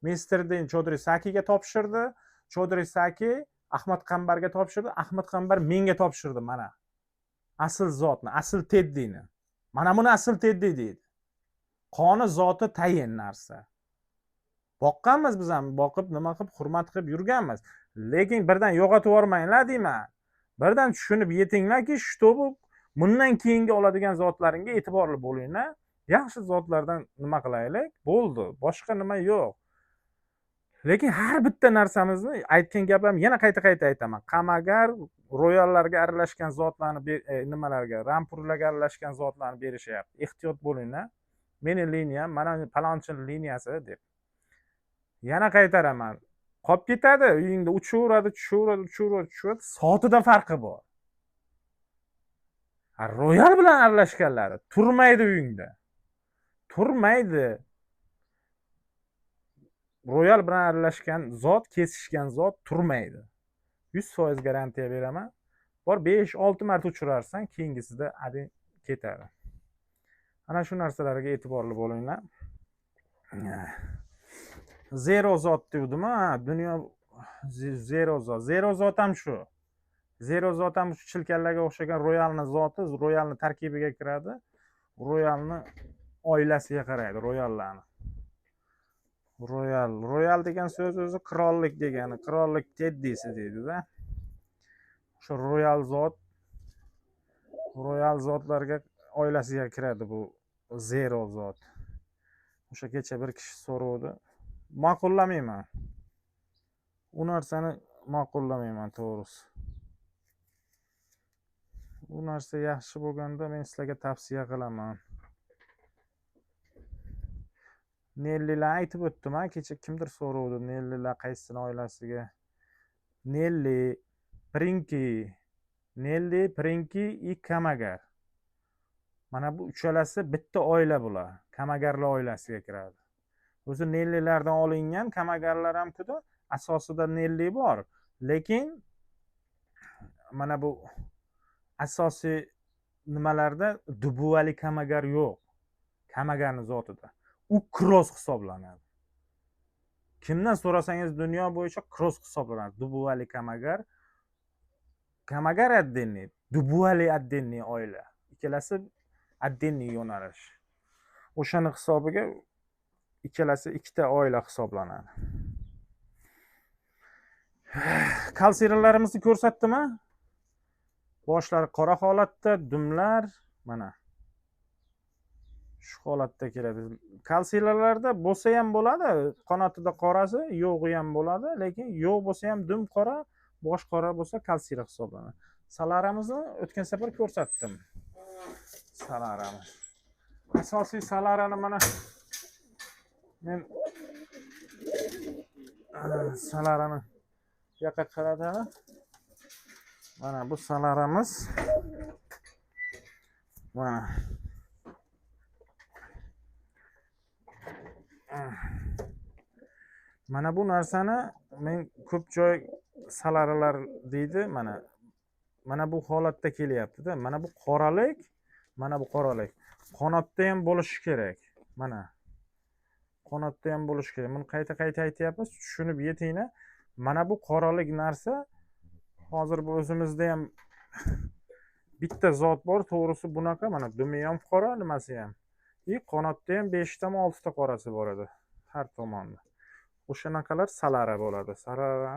Mr. Din Chodri Sakiga topshirdi, Chodri Saki Ahmad Qambarga topshirdi, Ahmad Qambar menga topshirdi mana. Asl zotni, asl Teddyni. Mana buni asl Teddy deydi. qoni zoti tayin narsa. Boqqanmiz biz ham, boqib nima qilib hurmat qilib yurganmiz. Lekin birdan yo'qotib yubormanglar deyman. Birdan tushunib yetinglarki, shu bu bundan keyingi oladigan zotlaringga e'tiborli bo'linglar. Yaxshi zotlardan nima qilaylik? Bo'ldi. Boshqa nima yo'q. Lekin har bitta narsamizni aytgan gapim yana qayta aytaman. Qamagar, royallarga aralashgan zotlarni nimalarga, rampurlarga aralashgan zotlarni berishyapti. Ehtiyot bo'linglar. Meni liniyam mana palonchining liniyasi deb. Yana qaytaraman. Qolib ketadi, uyingda uchaveradi, tushaveradi. Soatida farqi bor. Royal bilan aralashganlari turmaydi uyingda. Turmaydi. Royal bilan aralashgan zot, kesishgan zot turmaydi. 100% garantiya beraman. Bor 5-6 marta uchirarsan, keyingisida adin ketadi. Ana shu narsalarga e'tiborli bo'linglar. Zero zot dedim-a, dunyo zero zot. Zero zot ham shu. Zero zot ham shu chilkanlarga o'xshagan royalni zoti, royalni tarkibiga kiradi. Royalni oilasiga qaraydi, royallarni. Royal degan so'z o'zi qirollik degani, qirollik teddisi deydi-da. O'sha royal zotlarga oilasiga kiradi bu zero zot. O'sha kecha bir kishi so'rovdi. Ma'qullamayman. U narsani ma'qullamayman to'g'risi. Bu narsa yaxshi bo'lganda men sizlarga tavsiya qilaman. Nellilar aytib o'tdim-a, kecha kimdir so'rovdi, Nellilar qaysini oilasiga? Nelli, Prinki и Kamagar. Mana bu uchalasi bitta oila bular. Kamagarlar oilasiga kiradi. O'zi Nellilardan olingan, Kamagarlar ham kuda asosida Nelli bor. Lekin mana bu asosiy nimalarda Dubuvali Kamagar yo'q. Kamagarning zotida. U cross hisoblanadi. Kimdan so'rasangiz dunyo bo'yicha cross hisoblanadi. Dubuvali Kamagar, Kamagar Addinni, Dubuvali Addinni oila. Ikkalasi Addinni yo'nalish. O'shani hisobiga ikkalasi ikkita oila hisoblanadi. Kalsiylarimizni ko'rsatdim-a? Boshlari qora holatda, dumlar mana shu holatda keladi. Kalsiylarda bo'lsa ham bo'ladi, qanotida qorasi, yo'g'i ham bo'ladi, lekin yo'q bo'lsa ham dum qora, bosh qora bo'lsa kalsiylar hisoblanadi. Salaramizni o'tgan safar ko'rsatdim. Salaramiz. Asosiy salarani mana men salarani yoqqa qaradim. Mana bu salaramiz. Mana bu narsani men ko'p joy salaralar deydi, mana bu holatda kelyapti-da. Mana bu qoralik. Qanotda ham bo'lishi kerak. Mana qanotda ham bo'lishi kerak. Buni qayta aytyapmiz, tushunib yetinglar. Mana bu qoralik narsa hozir bu o'zimizda ham bitta zot bor, to'g'risi bunaqa, mana dumi ham qora, nimasi ham. Qanotda ham 5 ta 6 ta qorasi bor edi har tomonda. O'shanaqalar salara bo'ladi. Salara.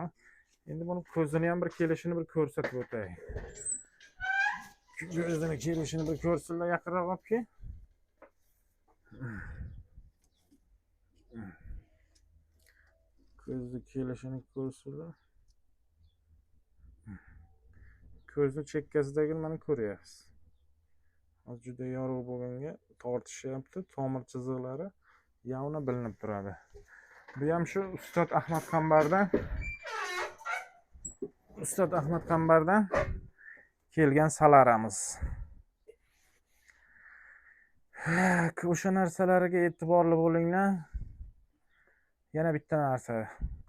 Endi buni ko'zini ham bir kelishini bir ko'rsatib o'tay. Ko'zini kelishini bir ko'rsinlar, yaqinroq olib-ki. Ko'zni kelishini ko'rsinlar. Ko'zni chekkasidagi nimani ko'ryapsiz. Hozir juda yorug' bo'lganga tortishyapti, tomir chiziqlari yavna bilinib turadi. Bu ham shu Ustod Ahmad Qambardan kelgan salaramiz. O'sha narsalarga e'tiborli bo'linglar. Yana bitta narsa.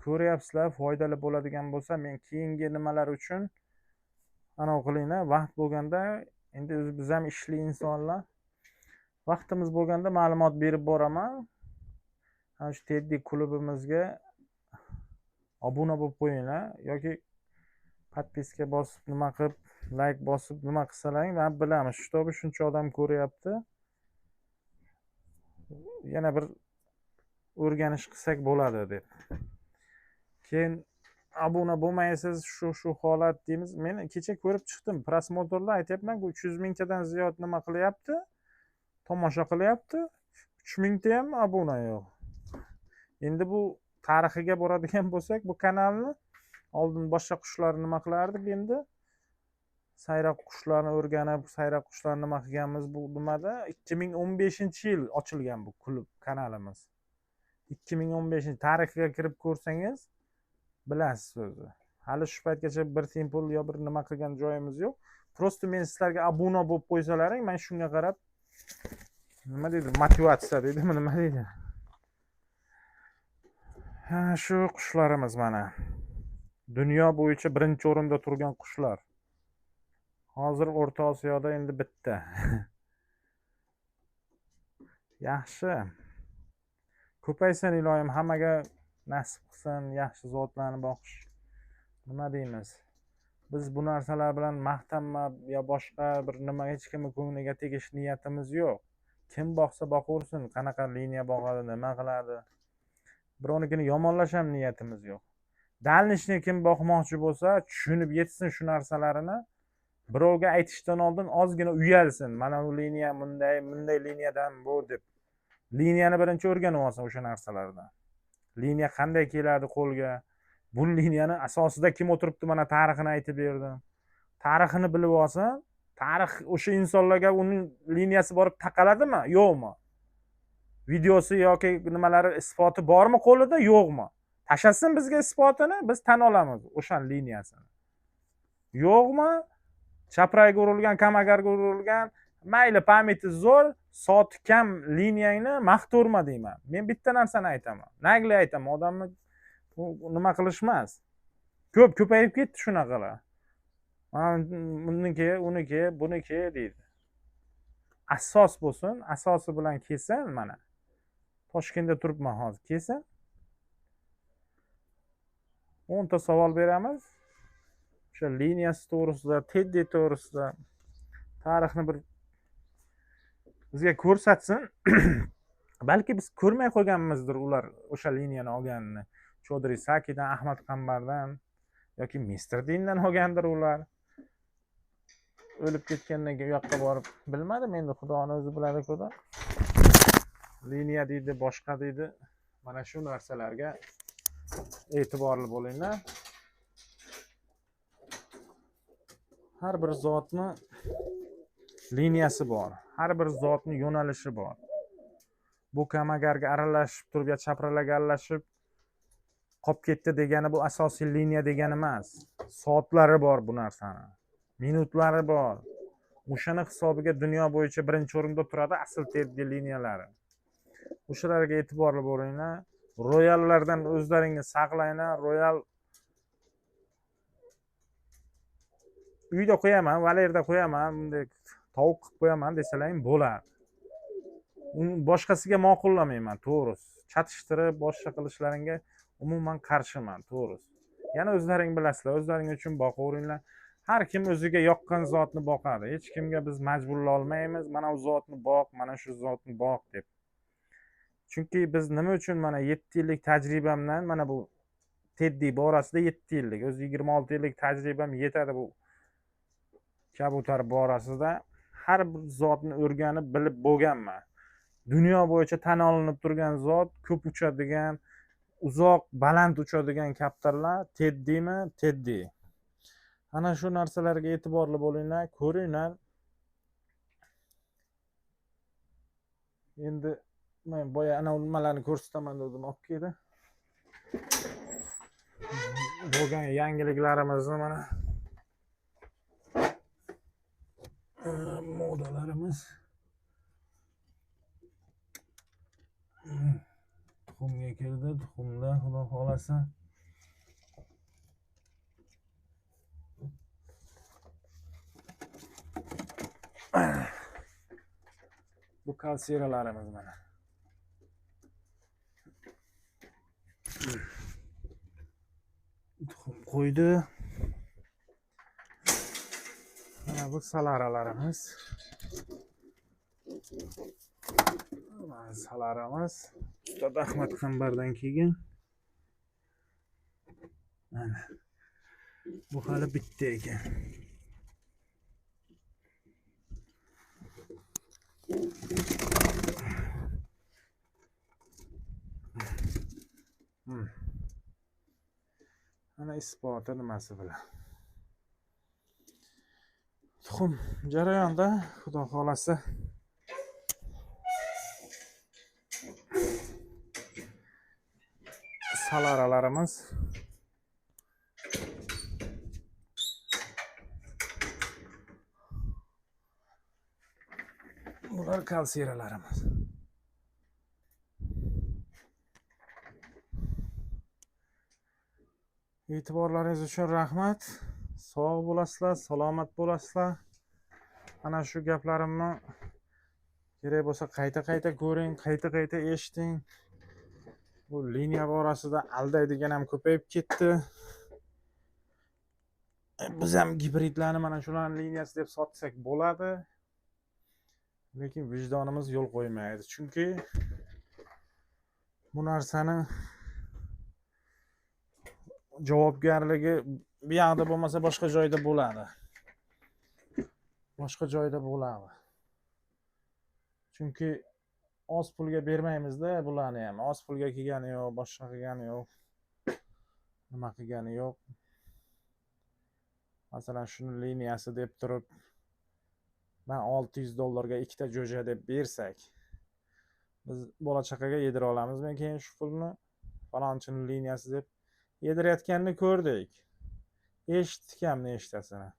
Ko'ryapsizlar, foydali bo'ladigan bo'lsa, men keyingi nimalar uchun ana o'qilinglar. Vaqt bo'lganda, endi o'zi biz ham ishli insonlar. Vaqtimiz bo'lganda ma'lumot berib boraman. Ana shu Teddy klubimizga obuna bo'lib qo'yinglar yoki podpiska bosib, nima qilib, like bosib, nima qilsalaring, men bilamiz, shuncha odam ko'ryapti. yana bir o'rganish qilsak bo'ladi deb. Keyin obuna bo'lmaysiz, shu holat deymiz. Men kecha ko'rib chiqdim, prosmotrlar aytyapman-ku 300 mingtadan ziyod nima qilyapti, tomosha qilyapti. 3 mingta ham obuna yo'q. Endi bu tarixiga boradigan bo'lsak, bu kanalni oldin boshqa qushlarni nima qilardik, endi sayroq qushlarni o'rganib, sayroq qushlarni nima qilganmiz. Bu nimada 2015-yil ochilgan bu klub kanalimiz. 2015 tarixiga kirib ko'rsangiz bilasiz o'zi. Hali shu paytgacha bir tiyin pul yo bir nima qilgan joyimiz yo'q. Prosta men sizlarga obuna bo'lib qo'ysalaring, men shunga qarab nima deydi, motivatsiya deydimi, nima deydi? Ha, shu qushlarimiz mana. Dunyo bo'yicha birinchi o'rinda turgan qushlar. Hozir O'rta Osiyoda endi bitta. Yaxshi. Ko'paysin iloyim, hammaga nasib qilsin yaxshi zotlarni boqish. Nima deymiz? Biz bu narsalar bilan maqtanmab yo boshqa bir nima hech kimning ko'ngliga tegish niyatimiz yo'q. Kim boqsa boqaversin, qanaqa liniya boqadi, nima qiladi. Birovnikini yomonlash ham niyatimiz yo'q. Dalnishni kim boqmoqchi bo'lsa, tushunib yetsin shu narsalarini. Birovga aytishdan oldin ozgina uyalsin. Mana bu liniya bunday liniyadan bu deb. Liniyani birinchi o'rganib olsin o'sha narsalardan. Liniya qanday keladi qo'lga? Bu liniyani asosida kim o'tiribdi, mana tarixini aytib berdim. Tarixini bilib olsin, tarix o'sha insonlarga uning liniyasi borib taqaladimi, yo'qmi? Videosi yoki nimalari isboti bormi qo'lida, yo'qmi? Tashlasin bizga isbotini, biz tan olamiz o'sha liniyasini. Yo'qmi? Chaprayga urilgan, kamagarga urilgan, mayli pamyati zo'r, soati kam liniyangni maqto'rma deyman. Men bitta narsani aytaman. Nagli aytaman, odamni nima qilish emas. Ko'payib ketdi shunaqalar. Buniki, uniki, buniki deydi. Asos bo'lsin, asosi bilan kelsin mana. Toshkentda turibman hozir, kelsin. 10 ta savol beramiz. O'sha liniyasi to'g'risida, Teddy to'g'risida tarixni bir bizga ko'rsatsin. Balki biz ko'rmay qo'yganmizdir ular o'sha liniyani olganini. Chodri Sakidan, Ahmad Qambardan yoki Mr. Dindan olgandir ular. O'lib ketgandan keyin u yoqqa borib bilmadim, endi Xudoning o'zi biladi Xudo. Liniya deydi, boshqa deydi. Mana shu narsalarga e'tiborli bo'linglar. Har bir zotni liniyasi bor. Har bir zotni yo'nalishi bor. Bu kamagarga aralashib turib, yo chapralarga aralashib qolib ketdi degani bu asosiy liniya degani emas. Soatlari bor bu narsani. Minutlari bor. O'shani hisobiga dunyo bo'yicha birinchi o'rinda turadi asl Teddy liniyalari. O'shalarga e'tiborli bo'linglar. Royallardan o'zlaringizni saqlanglar. Royal uyda qo'yaman, valerda qo'yaman, bunday tovuq qilib qo'yaman desalar bo'ladi. Uni boshqasiga ma'qullamayman, to'g'risi. Chatishtirib, boshqa qilishlaringga umuman qarshiman, to'g'risi. Yana o'zlaring bilasizlar, o'zlaring uchun boqaveringlar. Har kim o'ziga yoqqan zotni boqadi. Hech kimga biz majburlay olmaymiz. Mana bu zotni boq, mana shu zotni boq deb. Chunki biz nima uchun mana 7 yillik tajribamdan mana bu Teddy borasida 7 yillik, o'zi 26 yillik tajribam yetadi bu kabutar borasida. Har bir zotni o'rganib, bilib bo'lganman. Dunyo bo'yicha tan olinib turgan zot, ko'p uchadigan, uzoq, baland uchadigan kaptarlar Teddymi? Teddy. Ana shu narsalarga e'tiborli bo'linglar, ko'ringlar. Endi men boya ana nimalarni ko'rsataman dedim, olib keldi. Bo'lgan yangiliklarimizni mana modalarimiz. Tuxumga keldi, tuxumda xudo xolasa. Bu kalsiralarimiz mana. Tuxum qo'ydi. Mana bu salaralarimiz. Salarimiz Ustad Ahmad Qambardan kelgan. Mana bu hali bitta ekan. Ana isboti nimasi bilan. Tuxum jarayonda, xudo xolasa. Salaralarimiz bular kalsiyralarimiz. E'tiborlaringiz uchun rahmat. Sog' bo'lasizlar, salomat bo'lasizlar. Ana shu gaplarimni kerak bo'lsa qayta ko'ring, qayta eshiting. Bu liniya borasida aldaydigan ham ko'payib ketdi. Biz ham gibridlarni mana shularning liniyasi deb sotsak bo'ladi. Lekin vijdonimiz yo'l qo'ymaydi. Chunki bu narsani javobgarligi bu yoqda bo'lmasa boshqa joyda bo'ladi. Chunki oz pulga bermaymiz-da bularni ham. Oz pulga kelgani yo'q, boshqa qilgani yo'q. Nima qilgani yo'q. Masalan, shuni liniyasi deb turib, ben $600 ikkita jo'ja deb bersak, biz bola chaqaga yedira olamizmi keyin shu pulni? Falonchining liniyasi deb yedirayotganini ko'rdik. Eshitdik ham nechtasini.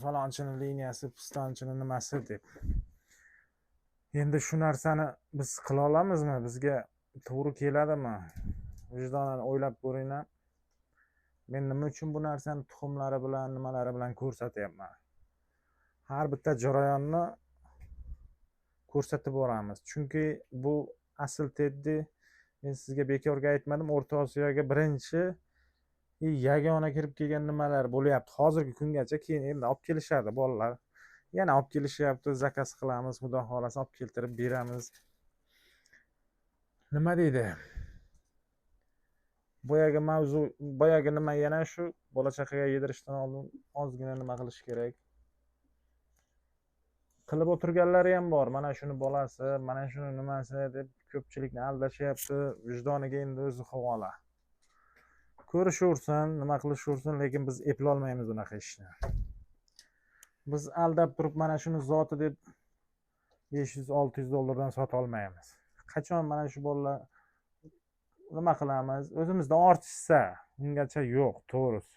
Falonchining liniyasi, pistonchining nimasi deb. Endi shu narsani biz qila olamizmi? Bizga to'g'ri keladimi? Vijdonan o'ylab ko'ringlar. Men nima uchun bu narsani tuxumlari bilan, nimalari bilan ko'rsatyapman? Har bitta jarayonni ko'rsatib boramiz. Chunki bu asl Teddy, men sizga bekorga aytmadim, O'rta Osiyoga birinchi yagona kirib kelgan nimalar bo'lyapti. Hozirgi kungacha keyin endi olib kelishadi bolalar. Yana olib kelishyapti, zakaz qilamiz, xudo xolasa olib keltirib beramiz. Nima deydi? Boyagi mavzu, boyagi nima yana shu bola chaqaga yedirishdan oldin ozgina nima qilish kerak? Qilib o'tirganlari ham bor. Mana shuni bolasi, mana shuni nimasi deb ko'pchilikni aldashyapti. Vijdoniga endi o'zi havola. Ko'rishaversin, nima qilishaversin, lekin biz eplolmaymiz unaqa ishni. Biz aldab turib mana shuni zoti deb $500-600 sota olmaymiz. Qachon mana shu bolalar nima qilamiz? O'zimizdan ortishsa, ungacha yo'q, to'g'risi.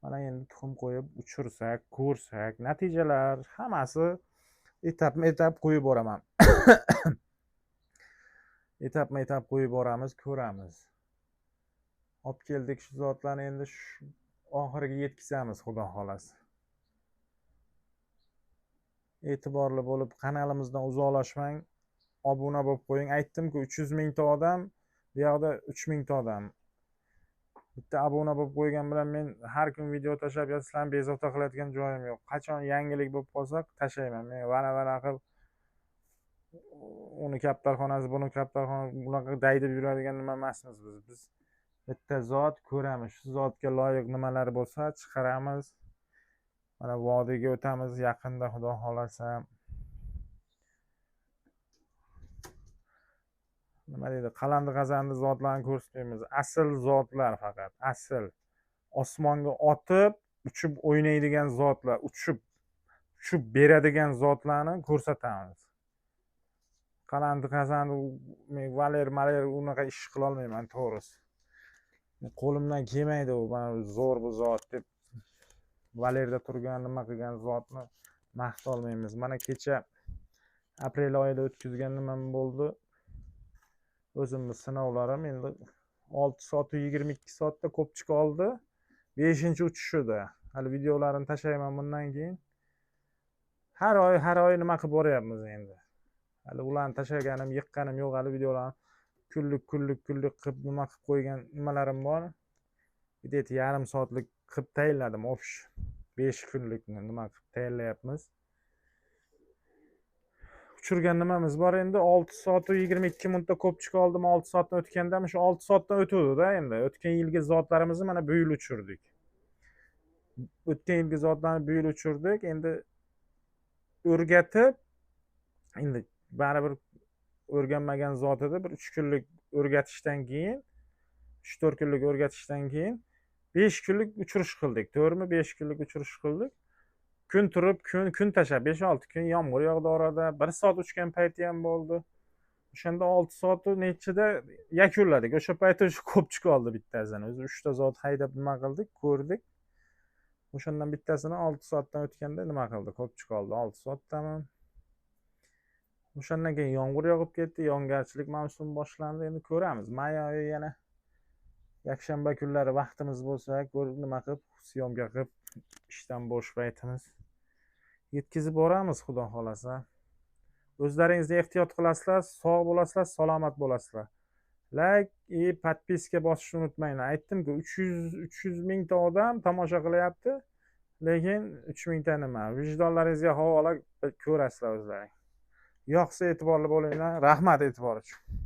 Mana endi tuxum qo'yib uchirsak, ko'rsak, natijalar hammasi etap qo'yib boraman. Etap qo'yib boramiz, ko'ramiz. Olib keldik shu zotlarni endi shu oxiriga yetkazamiz, xudo xolasa. E'tiborli bo'lib, kanalimizdan uzoqlashmang, obuna bo'lib qo'ying. Aytdim-ku, 300 mingta odam, bu yoqda 3 mingta odam. Bitta obuna bo'lib qo'ygan bilan men har kun video tashlab sizlarni bezovta qiladigan joyim yo'q. Qachon yangilik bo'lib qolsa, tashlayman. Men vara qilib uni kaptarxonasi, buni kaptarxonasi, bunaqa daydib yuradigan nima emasmiz biz. Biz bitta zot ko'ramiz. Shu zotga loyiq nimalar bo'lsa, chiqaramiz. Mana vodiyga o'tamiz yaqinda, xudo xolasa. Nima deydi? Qalandi-qazandi zotlarni ko'rsatmaymiz. Asl zotlar faqat, asl. Osmonga otib, uchib o'ynaydigan zotlar, uchib beradigan zotlarni ko'rsatamiz. Qalandi-qazandi, men valer unaqa ish qila olmayman, to'g'risi. Qo'limdan kelmaydi u, mana zo'r bu zot deb valerda turgan, nima qilgan zotni maqta olmaymiz. Mana kecha aprel oyida o'tkazgan nimam bo'ldi. O'zimni sinovlarim endi 6 soat 22 soatda ko'pchik oldi. 5-uchishida. Hali videolarini tashlayman bundan keyin. Har oy nima qilib boryapmiz endi. Hali ularni tashlaganim, yiqqanim yo'q, hali videolarni kunlik qilib nima qilib qo'ygan nimalarim bor. Video yarim soatlik qilib tayinladim, ofish 5 kunlikni nima qilib tayinlayapmiz. Uchirgan nimamiz bor endi 6 soat 22 minutda ko'pchik oldim. 6 soatdan o'tganda shu 6 soatdan o'tuvdi-da endi. O'tgan yilgi zotlarimizni mana bu yil uchirdik. O'tgan yilgi zotlarni bu yil uchirdik. Endi o'rgatib, endi baribir o'rganmagan zot edi. Bir 3 kunlik o'rgatishdan keyin, 3-4 kunlik o'rgatishdan keyin 5 kunlik uchirish qildik. To'g'rimi? 5 kunlik uchirish qildik. Kun turib, kun tashlab 5-6 kun yomg'ir yog'di orada. 1 soat uchgan payti ham bo'ldi. O'shanda 6 soat nechida yakunladik. O'sha paytda ko'pchik oldi bittasini. O'zi 3 ta zot haydab nima qildik, ko'rdik. O'shandan bittasini 6 soatdan o'tganda nima qildi, ko'pchik oldi. 6 soatdami? O'shandan keyin yomg'ir yog'ib ketdi, yog'ingarchilik mavsumi boshlandi. Endi ko'ramiz. May oyi yana yakshanba kunlari vaqtimiz bo'lsa, ko'rib nima qilib, syomka qilib ishdan bo'sh paytimiz yetkazib boramiz, xudo xolasa. O'zlaringizni ehtiyot qilasizlar, sog' bo'lasizlar, salomat bo'lasizlar. Like и подписка bosishni unutmanglar. Aytdim-ku, 300 mingta odam tomosha qilyapti, lekin 3 mingta nima? Vijdonlaringizga havola, ko'rasizlar o'zlaring. Yoqsa e'tiborli bo'linglar. Rahmat e'tibor uchun.